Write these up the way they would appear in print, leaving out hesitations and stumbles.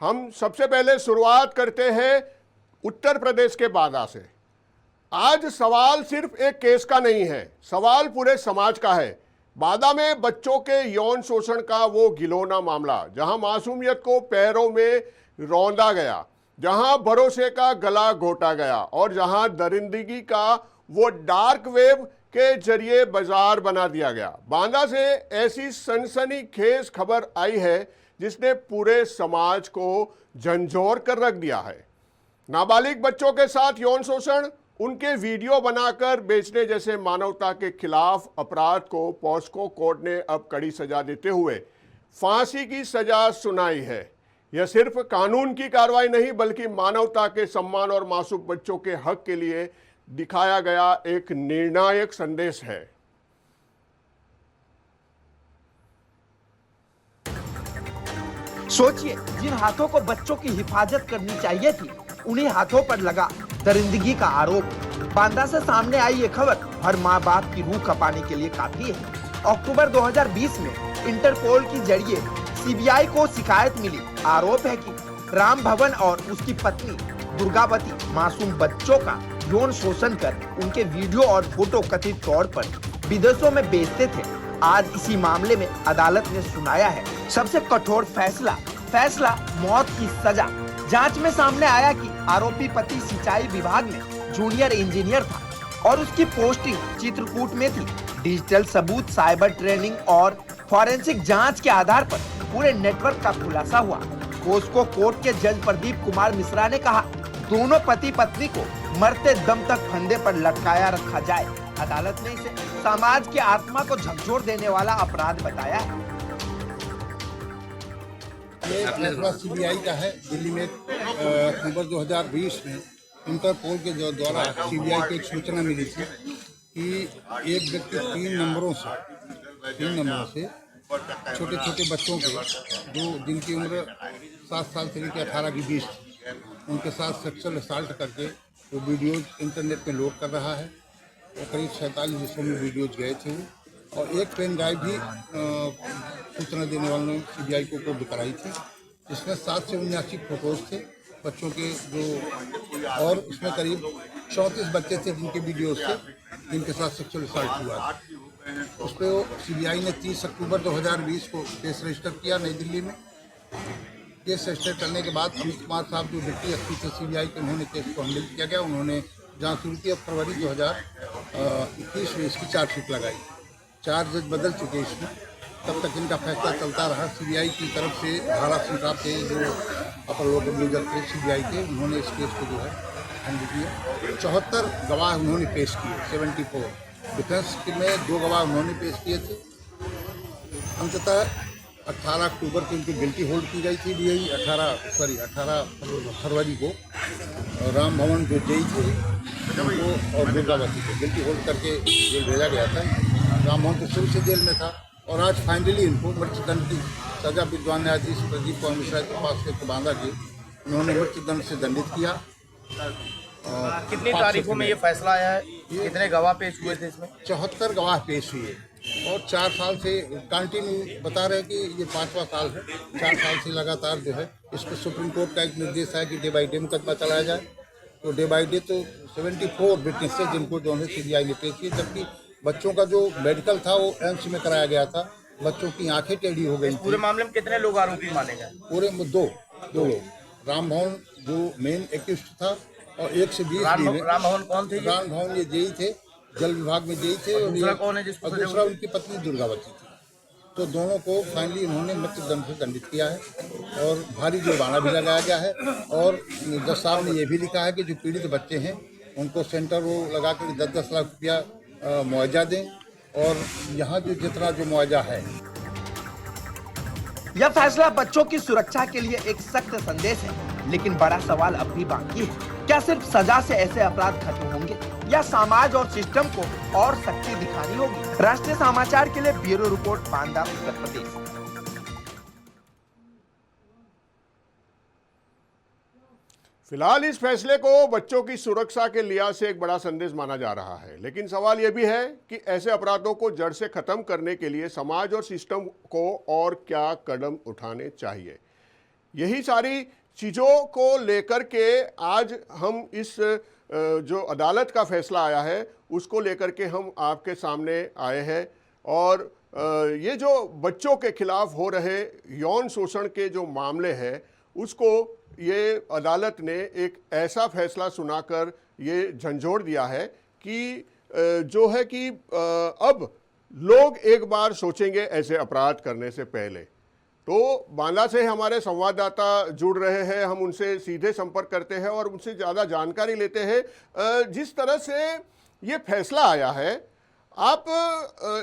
हम सबसे पहले शुरुआत करते हैं उत्तर प्रदेश के बांदा से। आज सवाल सिर्फ एक केस का नहीं है, सवाल पूरे समाज का है। बांदा में बच्चों के यौन शोषण का वो घिनौना मामला, जहां मासूमियत को पैरों में रौंदा गया, जहां भरोसे का गला घोटा गया और जहां दरिंदगी का वो डार्क वेब के जरिए बाजार बना दिया गया। बांदा से ऐसी सनसनीखेज खबर आई है जिसने पूरे समाज को झंझोर कर रख दिया है। नाबालिग बच्चों के साथ यौन शोषण, उनके वीडियो बनाकर बेचने जैसे मानवता के खिलाफ अपराध को पॉस्को कोर्ट ने अब कड़ी सजा देते हुए फांसी की सजा सुनाई है। यह सिर्फ कानून की कार्रवाई नहीं बल्कि मानवता के सम्मान और मासूम बच्चों के हक के लिए दिखाया गया एक निर्णायक संदेश है। सोचिए, जिन हाथों को बच्चों की हिफाजत करनी चाहिए थी, उन्हीं हाथों पर लगा दरिंदगी का आरोप। बांदा से सामने आई ये खबर हर माँ बाप की रूह खपाने के लिए काफी है। अक्टूबर 2020 में इंटरपोल के जरिए सीबीआई को शिकायत मिली। आरोप है कि राम भवन और उसकी पत्नी दुर्गावती मासूम बच्चों का यौन शोषण कर उनके वीडियो और फोटो कथित तौर पर विदेशों में बेचते थे। आज इसी मामले में अदालत ने सुनाया है सबसे कठोर फैसला मौत की सजा। जांच में सामने आया कि आरोपी पति सिंचाई विभाग में जूनियर इंजीनियर था और उसकी पोस्टिंग चित्रकूट में थी। डिजिटल सबूत, साइबर ट्रेनिंग और फॉरेंसिक जांच के आधार पर पूरे नेटवर्क का खुलासा हुआ। पॉस्को कोर्ट के जज प्रदीप कुमार मिश्रा ने कहा, दोनों पति पत्नी को मरते दम तक फंदे पर लटकाया रखा जाए। अदालत ने इसे समाज की आत्मा को झकझोर देने वाला अपराध बताया है। ये फैसला सीबीआई का है। दिल्ली में अक्टूबर 2020 में इंटरपोल के द्वारा सीबीआई को एक सूचना मिली थी कि एक व्यक्ति 3 नंबरों से छोटे छोटे बच्चों के, जो जिनकी उम्र 7 साल से लेकर 18 के बीच, उनके साथ सेक्सुअल असॉल्ट करके वो वीडियोज इंटरनेट में लोड कर रहा है। और करीब 47 देशों में वीडियोज गए थे वो, और एक पेन ड्राइव भी सूचना देने वालों ने सीबीआई को उपलब्ध कराई थी। इसमें 7 से 79 फोटोज थे बच्चों के, जो और उसमें करीब 34 बच्चे थे जिनके वीडियोज थे, जिनके साथ सेक्सुअल असॉल्ट हुआ था। उस पर सीबीआई ने 30 अक्टूबर 2020 को केस रजिस्टर किया नई दिल्ली में। केस रजिस्टर करने के बाद अमित कुमार साहब जो डिप्टी एसपी थे सीबीआई के, उन्होंने केस को हैंडल किया गया। उन्होंने जांच शुरू की और फरवरी 2021 में इसकी चार्जशीट लगाई। 4 जज बदल चुके इसमें, तब तक इनका फैसला चलता रहा। सीबीआई की तरफ से धारा सिंह साहब थे, जो अपर लोकल लीडर थे सीबीआई के, उन्होंने इस केस को जो है हैंडल किया। 74 गवाह उन्होंने पेश किए, 74। डिफेंस में 2 गवाह उन्होंने पेश किए थे। अंततः 18 अक्टूबर को इनकी गिल्टी होल्ड की गई थी। यही 18 फरवरी को राम भवन जो जेई थे उनको और दुर्गावती को गिल्टी होल्ड करके जेल भेजा गया था। राम भवन तो शुरू से जेल में था और आज फाइनली इनको मृत्युदंड की सजा विद्वान न्यायाधीश प्रदीप कुमार मिश्रा के पास के बांदा के, उन्होंने मृत्युदंड से दंडित किया। कितनी तारीखों में ये फैसला आया है? कितने गवाह पेश हुए थे इसमें? 74 गवाह पेश हुए और 4 साल से कंटिन्यू बता रहे हैं कि ये 5वां साल है। 4 साल से लगातार जो है इस पर सुप्रीम कोर्ट का एक निर्देश है कि डे बाई डे मुकदमा चलाया जाए। तो डे बाई डे तो 74 विटनेसेस जिनको जो है सीबीआई ने पेश किए, जबकि बच्चों का जो मेडिकल था वो एम्स में कराया गया था। बच्चों की आंखें टेढ़ी हो गई। पूरे मामले में कितने लोग आरोपी माने गए? पूरे में दो लोग। राम भवन जो मेन एक्यूज्ड था और 1 से 20 राम भवन कौन थे? राम भवन ये जेई थे, जल विभाग में जेई थे। और दूसरा कौन है जिसको? और दूसरा उनकी पत्नी दुर्गावती थी। तो दोनों को फाइनली उन्होंने मृत्युदंड से दंडित किया है और भारी जुर्माना भी लगाया गया है। और जज साहब ने यह भी लिखा है कि जो पीड़ित बच्चे हैं उनको सेंटर वो लगा कर 10-10 लाख रुपया मुआवजा दें, और यहाँ जो जितना जो मुआवजा है। यह फैसला बच्चों की सुरक्षा के लिए एक सख्त संदेश है, लेकिन बड़ा सवाल अब भी बाकी है। क्या सिर्फ सजा से ऐसे अपराध खत्म होंगे या समाज और सिस्टम को और सख्ती दिखानी होगी? राष्ट्रीय समाचार के लिए ब्यूरो रिपोर्ट, बांदा, उत्तर प्रदेश। फिलहाल इस फैसले को बच्चों की सुरक्षा के लिहाज से एक बड़ा संदेश माना जा रहा है, लेकिन सवाल यह भी है कि ऐसे अपराधों को जड़ से खत्म करने के लिए समाज और सिस्टम को और क्या कदम उठाने चाहिए। यही सारी चीज़ों को लेकर के आज हम इस जो अदालत का फैसला आया है उसको लेकर के हम आपके सामने आए हैं। और ये जो बच्चों के खिलाफ हो रहे यौन शोषण के जो मामले हैं उसको ये अदालत ने एक ऐसा फैसला सुनाकर ये झंझोड़ दिया है कि जो है कि अब लोग एक बार सोचेंगे ऐसे अपराध करने से पहले। तो बांदा से हमारे संवाददाता जुड़ रहे हैं, हम उनसे सीधे संपर्क करते हैं और उनसे ज़्यादा जानकारी लेते हैं। जिस तरह से ये फैसला आया है, आप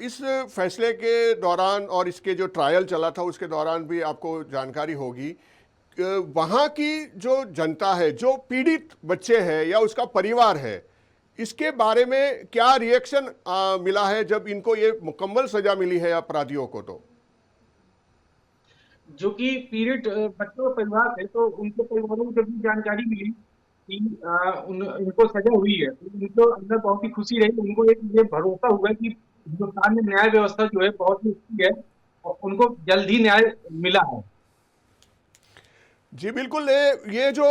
इस फैसले के दौरान और इसके जो ट्रायल चला था उसके दौरान भी आपको जानकारी होगी, वहाँ की जो जनता है, जो पीड़ित बच्चे हैं या उसका परिवार है, इसके बारे में क्या रिएक्शन मिला है जब इनको ये मुकम्मल सजा मिली है अपराधियों को? तो जो कि पीड़ित बच्चों का परिवार थे, तो उनके परिवारों को जब भी जानकारी मिली कि इनको सजा हुई है, तो उनको अंदर बहुत ही खुशी रही। उनको एक ये भरोसा हुआ कि हिंदुस्तान में न्याय व्यवस्था जो है बहुत ही अच्छी है और उनको जल्द ही न्याय मिला है। जी बिल्कुल। ये जो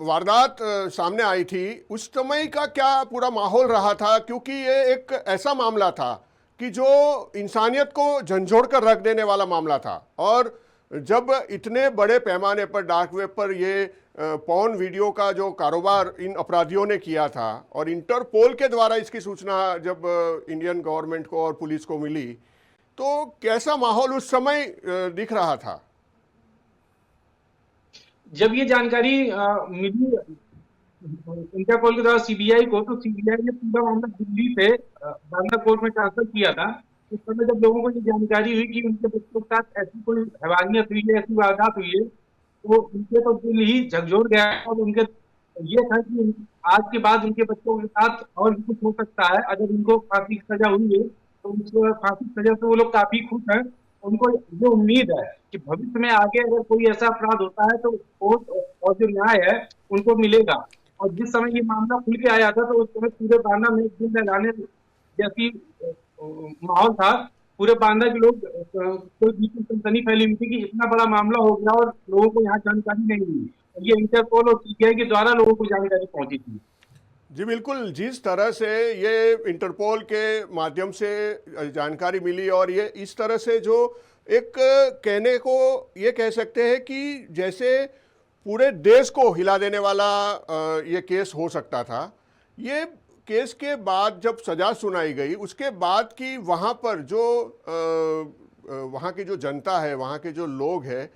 वारदात सामने आई थी उस समय का क्या पूरा माहौल रहा था? क्योंकि ये एक ऐसा मामला था कि जो इंसानियत को झंझोड़ कर रख देने वाला मामला था। और जब इतने बड़े पैमाने पर डार्क वेब पर ये पॉर्न वीडियो का जो कारोबार इन अपराधियों ने किया था और इंटरपोल के द्वारा इसकी सूचना जब इंडियन गवर्नमेंट को और पुलिस को मिली, तो कैसा माहौल उस समय दिख रहा था? जब ये जानकारी मिली इंटरपोल के द्वारा सीबीआई को, तो सीबीआई ने पूरा मामला दिल्ली से बांदा कोर्ट में ट्रांसफर किया था। उस समय जब लोगों को ये जानकारी हुई कि उनके बच्चों के साथ ऐसी कोई हैवानियत हुई है, ऐसी वारदात हुई है, तो उनके तो दिल ही झकझोर गया। और उनके ये था कि आज के बाद उनके बच्चों के साथ और भी कुछ हो सकता है। अगर उनको फांसी की सजा हुई है तो उस फांसी की सजा से वो लोग काफी खुश हैं। उनको ये उम्मीद है कि भविष्य में आगे अगर कोई ऐसा अपराध होता है तो कोर्ट और जो न्याय है उनको मिलेगा। और जिस समय ये मामला खुल के आया था तो उस समय पूरे बांदा में दिल लगाने जैसी माहौल था। पूरे बांदा के लोग कोई बीच में सनसनी फैली हुई थी कि इतना बड़ा मामला हो गया और लोगों को यहाँ जानकारी नहीं मिली। ये इंटरपोल और सीबीआई के द्वारा लोगों को जानकारी पहुंची थी। जी बिल्कुल। जिस तरह से ये इंटरपोल के माध्यम से जानकारी मिली और ये इस तरह से जो एक कहने को ये कह सकते हैं कि जैसे पूरे देश को हिला देने वाला ये केस हो सकता था। ये केस के बाद जब सजा सुनाई गई उसके बाद की वहाँ पर जो वहाँ की जो जनता है, वहाँ के जो लोग हैं,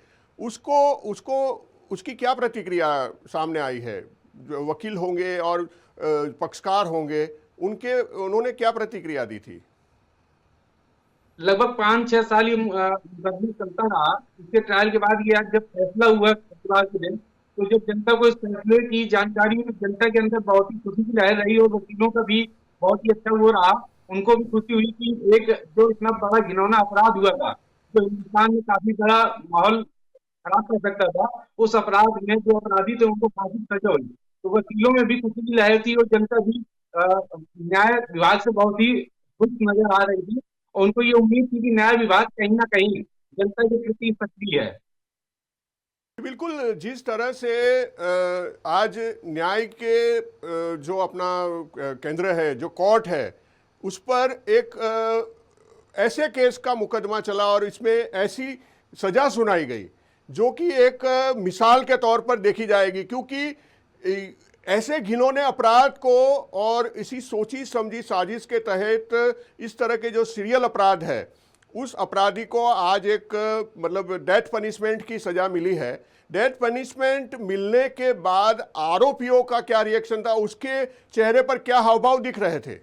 उसकी क्या प्रतिक्रिया सामने आई है? जो वकील होंगे और पक्षकार होंगे, उन्होंने क्या प्रतिक्रिया दी थी? लगभग 5-6 साल ये मुकदमा चलता रहा। इसके ट्रायल के बाद ये आज जब फैसला हुआ शुक्रवार के दिन, तो जब जनता को इस फैसले की जानकारी हुई, जनता के अंदर बहुत ही खुशी की लहर रही और वकीलों का भी बहुत ही अच्छा वो रहा। उनको भी खुशी हुई कि एक जो इतना बड़ा घिनौना अपराध हुआ था, जो हिंदुस्तान में काफी बड़ा माहौल खराब कर सकता था, उस अपराध में जो अपराधी थे उनको फांसी की सजा हुई। तो वकीलों में भी खुशी की लहर थी और जनता भी न्याय विभाग से बहुत ही खुश नजर आ रही थी। और उनको ये उम्मीद थी कि न्याय विभाग कहीं ना कहीं जनता के प्रति सक्रिय है। बिल्कुल। जिस तरह से आज न्याय के जो अपना केंद्र है, जो कोर्ट है, उस पर एक ऐसे केस का मुकदमा चला और इसमें ऐसी सजा सुनाई गई जो कि एक मिसाल के तौर पर देखी जाएगी। क्योंकि ऐसे घिनौने अपराध को और इसी सोची समझी साजिश के तहत इस तरह के जो सीरियल अपराध है, उस अपराधी को आज एक मतलब डेथ पनिशमेंट की सजा मिली है। डेथ पनिशमेंट मिलने के बाद आरोपियों का क्या रिएक्शन था? उसके चेहरे पर क्या हावभाव दिख रहे थे?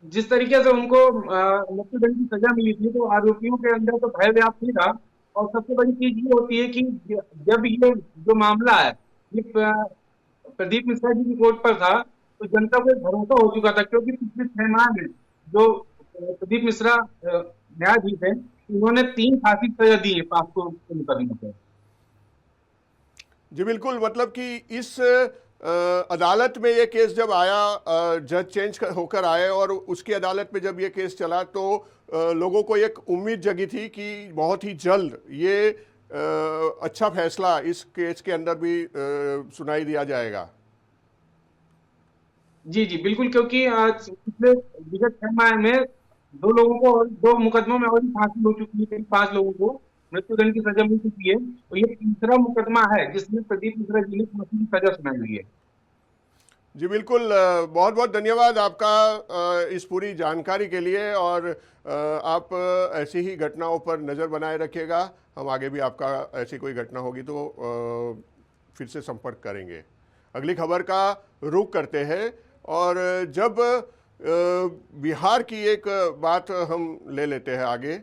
जिस तरीके से उनको मृत्युदंड की सजा मिली थी, तो आरोपियों के अंदर तो भय व्याप्त ही था। और सबसे बड़ी चीज ये होती है कि जब ये जो मामला है ये प्रदीप मिश्रा जी की कोर्ट पर था, तो जनता को एक भरोसा हो चुका था। क्योंकि पिछले 6 माह में जो प्रदीप मिश्रा न्यायाधीश है, उन्होंने 3 फांसी की सजा दी है पास्को मुकदमे पर। जी बिल्कुल। मतलब कि इस अदालत में ये केस जब आया, जज चेंज होकर आए और उसकी अदालत में जब ये केस चला, तो लोगों को एक उम्मीद जगी थी कि बहुत ही जल्द ये अच्छा फैसला इस केस के अंदर भी सुनाई दिया जाएगा। जी जी बिल्कुल, क्योंकि पिछले विगत 6 माह में 2 लोगों को और 2 मुकदमों में और भी फांसी हो चुकी है, करीब 5 लोगों को मृत्युदंड की सजा मिल चुकी है। तो ये तीसरा मुकदमा है जिसमें प्रदीप मिश्रा जी ने फांसी की सजा सुनाई हुई है। जी बिल्कुल, बहुत बहुत धन्यवाद आपका इस पूरी जानकारी के लिए, और आप ऐसी ही घटनाओं पर नज़र बनाए रखिएगा। हम आगे भी आपका ऐसी कोई घटना होगी तो फिर से संपर्क करेंगे। अगली खबर का रुख करते हैं, और जब बिहार की एक बात हम ले लेते हैं आगे।